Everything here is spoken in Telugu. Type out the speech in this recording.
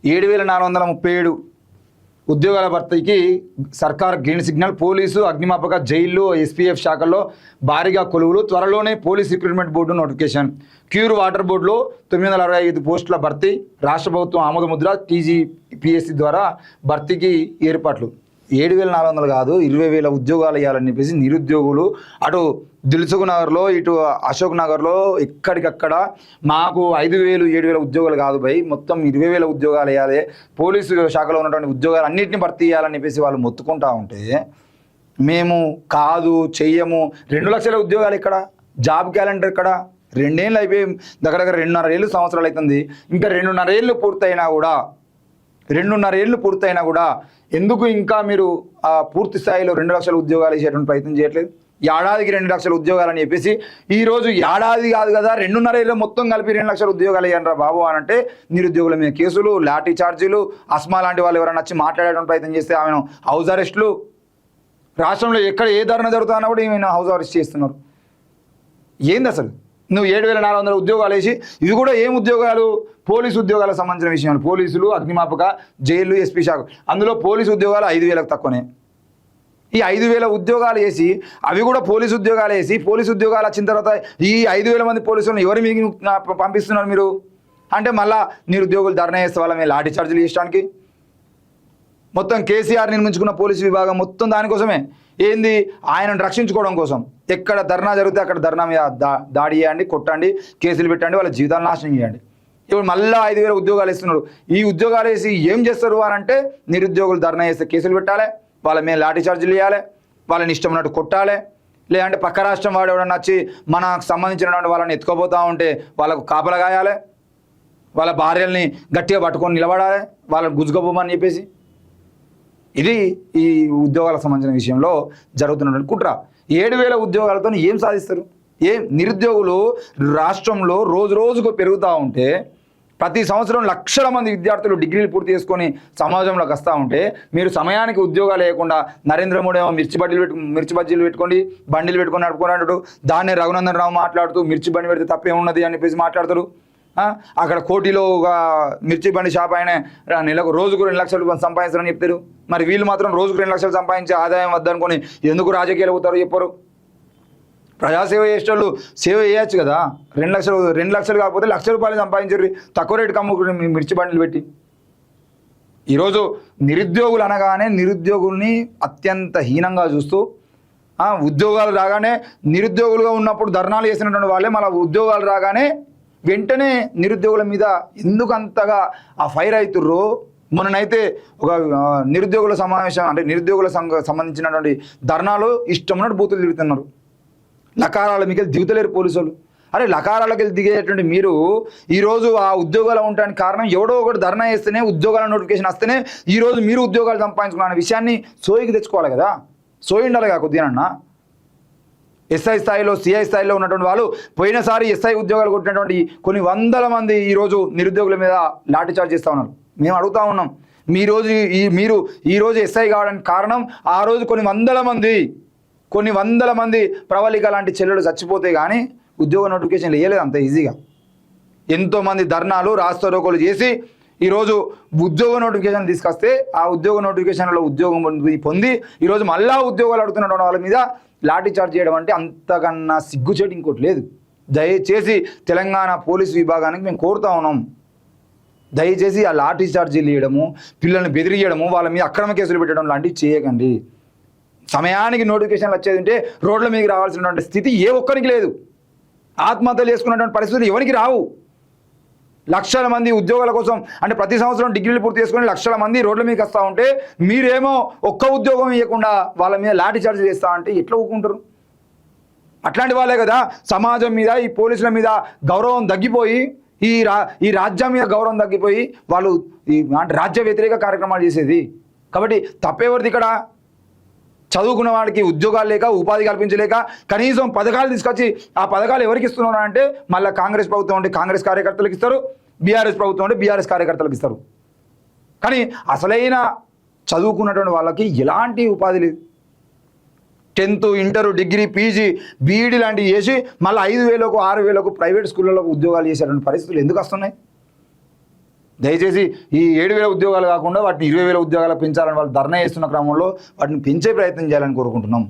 7437 ఉద్యోగాల భర్తీకి సర్కార్ గ్రీన్ సిగ్నల్. పోలీసు, అగ్నిమాపక, జైళ్లు, ఎస్పీఎఫ్ శాఖల్లో భారీగా కొలువులు. త్వరలోనే police recruitment board notification. Cure water బోర్డులో 965 పోస్టుల భర్తీ. రాష్ట్ర ప్రభుత్వం ఆమోదముద్ర. టీజీపీఎస్సీ ద్వారా భర్తీకి ఏర్పాట్లు. 7400 కాదు 20,000 ఉద్యోగాలు ఇవ్వాలని చెప్పేసి నిరుద్యోగులు అటు దిల్సుఖ్ నగర్లో ఇటు అశోక్ నగర్లో ఎక్కడికక్కడ మాకు 5,000 7,000 ఉద్యోగాలు కాదు భయ్, మొత్తం 20,000 ఉద్యోగాలు వేయాలి, పోలీసు శాఖలో ఉన్నటువంటి ఉద్యోగాలు అన్నింటినీ భర్తీ చేయాలని చెప్పేసి వాళ్ళు మొత్తుకుంటా ఉంటే మేము కాదు చెయ్యము. 2 లక్షల ఉద్యోగాలు ఇక్కడ, జాబ్ క్యాలెండర్ ఇక్కడ. 2 ఏళ్ళు అయిపోయి దగ్గర 2.5 ఏళ్ళు సంవత్సరాలు అవుతుంది. ఇంకా 2.5 ఏళ్ళు పూర్తయినా కూడా ఎందుకు ఇంకా మీరు పూర్తి స్థాయిలో 2 లక్షల ఉద్యోగాలు ఇచ్చేటువంటి ప్రయత్నం చేయట్లేదు? ఏడాదికి 2 లక్షల ఉద్యోగాలు అని చెప్పేసి ఈరోజు ఏడాది కాదు కదా 2.5 ఏళ్ళు మొత్తం కలిపి 2 లక్షల ఉద్యోగాలు ఇవ్వండి రా బాబు అని అంటే నిరుద్యోగుల మీద కేసులు, లాఠీ చార్జీలు. అస్మా లాంటి వాళ్ళు ఎవరైనా వచ్చి మాట్లాడేటువంటి ప్రయత్నం చేస్తే ఆమెను హౌస్ అరెస్టులు. రాష్ట్రంలో ఎక్కడ ఏ ధర్నా జరుగుతున్నా కూడా ఈమెను హౌస్ అరెస్ట్ చేస్తున్నారు. ఏంది అసలు? నువ్వు 7,400 ఉద్యోగాలు వేసి ఇవి కూడా ఏం ఉద్యోగాలు? పోలీసు ఉద్యోగాలకు సంబంధించిన విషయాలు. పోలీసులు, అగ్నిమాపక, జైలు, ఎస్పీ శాఖ. అందులో పోలీసు ఉద్యోగాలు 5,000కు తక్కువనే. ఈ 5,000 ఉద్యోగాలు వేసి అవి కూడా పోలీసు ఉద్యోగాలు వేసి పోలీసు ఉద్యోగాలు వచ్చిన తర్వాత ఈ 5,000 మంది పోలీసులను ఎవరు మీకు పంపిస్తున్నారు మీరు అంటే మళ్ళా నిరుద్యోగులు ధర్నా చేస్తే వాళ్ళ మీద లాఠీ చార్జీలు చేయడానికి. మొత్తం కేసీఆర్ నిర్మించుకున్న పోలీసు విభాగం మొత్తం దానికోసమే. ఏంది? ఆయనను రక్షించుకోవడం కోసం. ఎక్కడ ధర్నా జరిగితే అక్కడ ధర్నా మీద దాడి చేయండి, కొట్టండి, కేసులు పెట్టండి, వాళ్ళ జీవితాలు నాశనం చేయండి. ఇప్పుడు మళ్ళీ 5,000 ఉద్యోగాలు ఇస్తున్నారు. ఈ ఉద్యోగాలు వేసి ఏం చేస్తారు అని అంటే నిరుద్యోగులు ధర్నా చేస్తే కేసులు పెట్టాలి, వాళ్ళ మీద లాఠీ చార్జీలు వేయాలి, వాళ్ళని ఇష్టం ఉన్నట్టు కొట్టాలి. లేదంటే పక్క రాష్ట్రం వాడు ఎవడన్నా వచ్చి మనకు సంబంధించినటువంటి వాళ్ళని ఎత్తుకోపోతూ ఉంటే వాళ్ళకు కాపలా కాయాలి, వాళ్ళ భార్యల్ని గట్టిగా పట్టుకొని నిలబడాలి, వాళ్ళని గుజ్జుకోపోమని చెప్పేసి. ఇది ఈ ఉద్యోగాలకు సంబంధించిన విషయంలో జరుగుతున్నటువంటి కుట్ర. 7,000 ఉద్యోగాలతో ఏం సాధిస్తారు? నిరుద్యోగులు రాష్ట్రంలో రోజు రోజుకు పెరుగుతూ ఉంటే ప్రతి సంవత్సరం లక్షల మంది విద్యార్థులు డిగ్రీలు పూర్తి చేసుకొని సమాజంలోకి వస్తూ ఉంటే మీరు సమయానికి ఉద్యోగాలు లేకుండా నరేంద్ర మోడీ ఏమో మిర్చి బజ్జీలు పెట్టుకోండి, బండిలు పెట్టుకొని నడుపుకొని అంటాడు. దాన్నే రఘునందన్ రావు మాట్లాడుతూ మిర్చి బండి పెడితే తప్పేమున్నది అని చెప్పేసి మాట్లాడతారు. అక్కడ కోటిలో ఒక మిర్చి బండి షాప్ ఆయన నెలకు రోజుకు 2 లక్షల రూపాయలు సంపాదిస్తారని చెప్తారు. మరి వీళ్ళు మాత్రం రోజుకు 2 లక్షలు సంపాదించే ఆదాయం వద్దనుకొని ఎందుకు రాజకీయాలు అవుతారో చెప్పరు. ప్రజాసేవ చేసేవాళ్ళు సేవ చేయొచ్చు కదా. 2 లక్షలు కాకపోతే ₹1,00,000 సంపాదించారు తక్కువ రేటుకి అమ్ముకుని మిర్చి బండ్లు పెట్టి. ఈరోజు నిరుద్యోగులు అనగానే నిరుద్యోగుల్ని అత్యంత హీనంగా చూస్తూ ఉద్యోగాలు రాగానే నిరుద్యోగులుగా ఉన్నప్పుడు ధర్నాలు చేసినటువంటి వాళ్ళే మళ్ళీ ఉద్యోగాలు రాగానే వెంటనే నిరుద్యోగుల మీద ఎందుకు అంతగా ఫైర్ అవుతుర్రో. మొన్ననైతే ఒక నిరుద్యోగుల సమావేశం అంటే నిరుద్యోగుల సంబంధించినటువంటి ధర్నాలు ఇష్టం ఉన్నట్టు బూతులు తిరుగుతున్నారు. లకారాల మీకు దిగుతలేరు పోలీసులు. అరే లకారాలకు వెళ్ళి దిగేటువంటి మీరు ఈరోజు ఆ ఉద్యోగాలు ఉండడానికి కారణం ఎవడో ఒకటి ధర్నా చేస్తేనే ఉద్యోగాల నోటిఫికేషన్ వస్తేనే ఈరోజు మీరు ఉద్యోగాలు సంపాదించుకున్న విషయాన్ని సోయికి తెచ్చుకోవాలి కదా. సోయి ఉండాలి కదా కొద్దిగా. ఎస్ఐ స్థాయిలో, సిఐ స్థాయిలో ఉన్నటువంటి వాళ్ళు పోయినసారి ఎస్ఐ ఉద్యోగాలు కొట్టినటువంటి కొన్ని వందల మంది ఈరోజు నిరుద్యోగుల మీద లాఠీ చార్జ్ చేస్తూ ఉన్నారు. మేము అడుగుతూ ఉన్నాం, మీరు ఈరోజు ఎస్ఐ కావడానికి కారణం ఆ రోజు కొన్ని వందల మంది ప్రవళిక లాంటి చెల్లెలు చచ్చిపోతే కానీ ఉద్యోగ నోటిఫికేషన్లు వేయలేదు అంత ఈజీగా. ఎంతోమంది ధర్నాలు, రాస్తారోకోలు చేసి ఈరోజు ఉద్యోగ నోటిఫికేషన్ తీసుకొస్తే ఆ ఉద్యోగ నోటిఫికేషన్లో ఉద్యోగం పొంది ఈరోజు మళ్ళా ఉద్యోగాలు అడుగుతున్న వాళ్ళ మీద లాఠీ చార్జ్ చేయడం అంటే అంతకన్నా సిగ్గుచేటు ఇంకోటి లేదు. దయచేసి తెలంగాణ పోలీసు విభాగానికి మేము కోరుతా ఉన్నాం, దయచేసి ఆ లాఠీ చార్జీలు ఇవ్వడము, పిల్లల్ని బెదిరియడము, వాళ్ళ మీద అక్రమ కేసులు పెట్టడం లాంటివి చేయకండి. సమయానికి నోటిఫికేషన్లు వచ్చేది ఉంటే రోడ్ల మీదకి రావాల్సినటువంటి స్థితి ఏ ఒక్కరికి లేదు. ఆత్మహత్యలు చేసుకున్నటువంటి పరిస్థితులు ఎవరికి రావు. లక్షల మంది ఉద్యోగాల కోసం అంటే ప్రతి సంవత్సరం డిగ్రీలు పూర్తి చేసుకొని లక్షల మంది రోడ్ల మీదకి వస్తూ ఉంటే మీరేమో ఒక్క ఉద్యోగం ఇవ్వకుండా వాళ్ళ మీద లాఠీ చార్జ్ చేస్తా అంటే ఎట్లా ఊరుకుంటారు? అట్లాంటి వాళ్ళే కదా సమాజం మీద, ఈ పోలీసుల మీద గౌరవం తగ్గిపోయి, ఈ రాజ్యం మీద గౌరవం తగ్గిపోయి వాళ్ళు అంటే రాజ్య వ్యతిరేక కార్యక్రమాలు చేసేది. కాబట్టి తప్పేవరిది ఇక్కడ? చదువుకున్న వాడికి ఉద్యోగాలు లేక, ఉపాధి కల్పించలేక కనీసం పథకాలు తీసుకొచ్చి ఆ పథకాలు ఎవరికి ఇస్తున్నారు అంటే మళ్ళీ కాంగ్రెస్ ప్రభుత్వం అంటే కాంగ్రెస్ కార్యకర్తలకు ఇస్తారు, బీఆర్ఎస్ ప్రభుత్వం అంటే బీఆర్ఎస్ కార్యకర్తలకు ఇస్తారు. కానీ అసలైన చదువుకున్నటువంటి వాళ్ళకి ఎలాంటి ఉపాధి లేదు. 10th, inter, degree, PG, B Ed లాంటివి చేసి మళ్ళీ 5,000కు 6,000కు ప్రైవేట్ స్కూళ్ళలో ఉద్యోగాలు చేసేటువంటి పరిస్థితులు ఎందుకు వస్తున్నాయి? దయచేసి ఈ 7,000 ఉద్యోగాలు కాకుండా వాటిని 20,000 ఉద్యోగాలు పెంచాలని వాళ్ళు ధర్నా చేస్తున్న క్రమంలో వాటిని పెంచే ప్రయత్నం చేయాలని కోరుకుంటున్నాం.